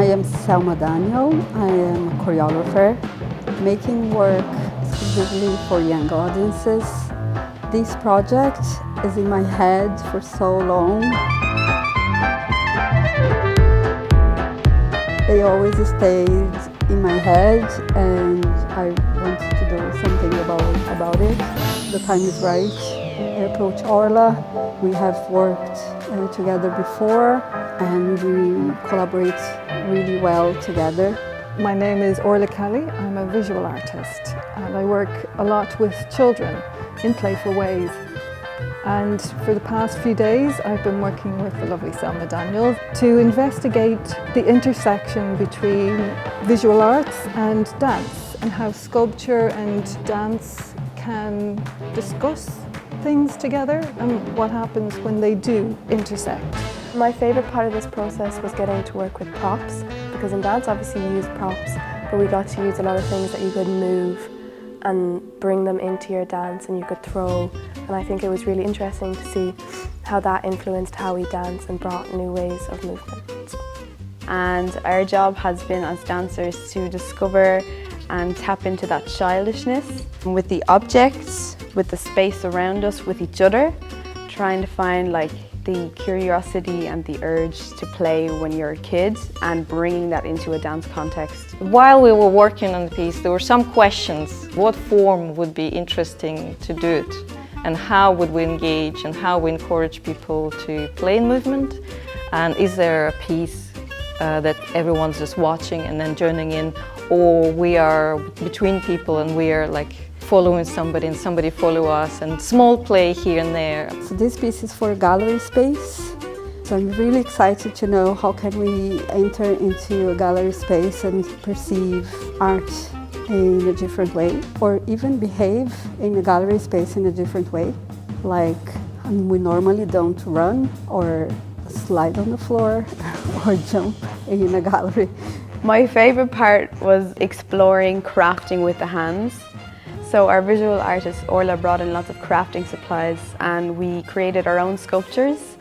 I am Selma Daniel. I am a choreographer, making work exclusively for young audiences. This project is in my head for so long. It always stayed in my head and I wanted to do something about it. The time is right. I approached Orla. We have worked together before and we collaborate really well together. My name is Orla Kelly. I'm a visual artist and I work a lot with children in playful ways. And for the past few days I've been working with the lovely Selma Daniel to investigate the intersection between visual arts and dance and how sculpture and dance can discuss things together and what happens when they do intersect. My favourite part of this process was getting to work with props, because in dance obviously you use props, but we got to use a lot of things that you could move and bring them into your dance and you could throw, and I think it was really interesting to see how that influenced how we dance and brought new ways of movement. And our job has been as dancers to discover and tap into that childishness with the objects, with the space around us, with each other, trying to find like the curiosity and the urge to play when you're a kid and bringing that into a dance context. While we were working on the piece, there were some questions. What form would be interesting to do it? And how would we engage and how we encourage people to play in movement? And is there a piece that everyone's just watching and then joining in, or we are between people and we are like following somebody and somebody follow us, and small play here and there. So this piece is for gallery space. So I'm really excited to know how can we enter into a gallery space and perceive art in a different way, or even behave in a gallery space in a different way. Like we normally don't run or slide on the floor or jump in a gallery. My favourite part was exploring crafting with the hands. So our visual artist Orla brought in lots of crafting supplies and we created our own sculptures,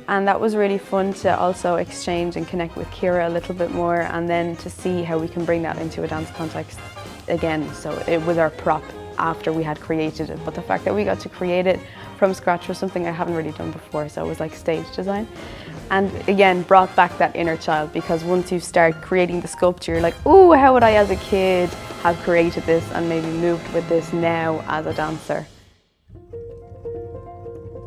and that was really fun to also exchange and connect with Kira a little bit more, and then to see how we can bring that into a dance context again. So it was our prop after we had created it, but the fact that we got to create it from scratch was something I haven't really done before, so it was like stage design. And again, brought back that inner child, because once you start creating the sculpture, you're like, ooh, how would I as a kid have created this and maybe moved with this now as a dancer?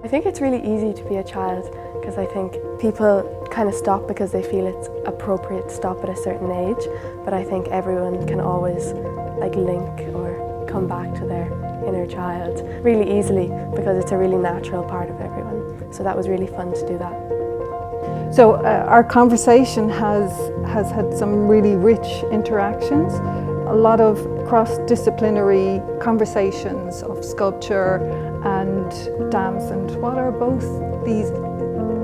I think it's really easy to be a child, because I think people kind of stop because they feel it's appropriate to stop at a certain age, but I think everyone can always like link or come back to their inner child really easily, because it's a really natural part of everyone. So that was really fun to do that. So our conversation has had some really rich interactions, a lot of cross-disciplinary conversations of sculpture and dance, and what are both these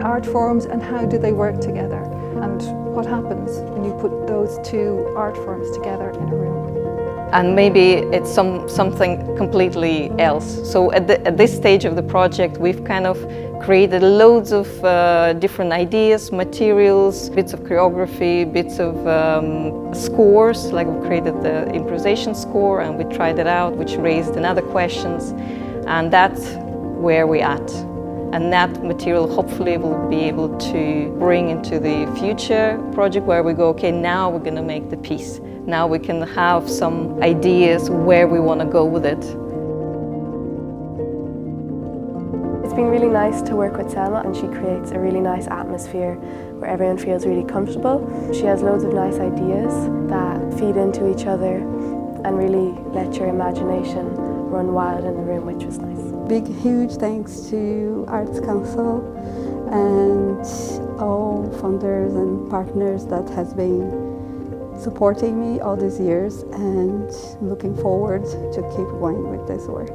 art forms and how do they work together, and what happens when you put those two art forms together in a room. And maybe it's something completely else. So at this stage of the project, we've kind of created loads of different ideas, materials, bits of choreography, bits of scores, like we created the improvisation score and we tried it out, which raised another questions, and that's where we're at. And that material hopefully will be able to bring into the future project where we go, okay, now we're going to make the piece. Now we can have some ideas where we want to go with it. It's been really nice to work with Selma, and she creates a really nice atmosphere where everyone feels really comfortable. She has loads of nice ideas that feed into each other and really let your imagination run wild in the room, which was nice. Big, huge thanks to Arts Council and all funders and partners that has been supporting me all these years, and looking forward to keep going with this work.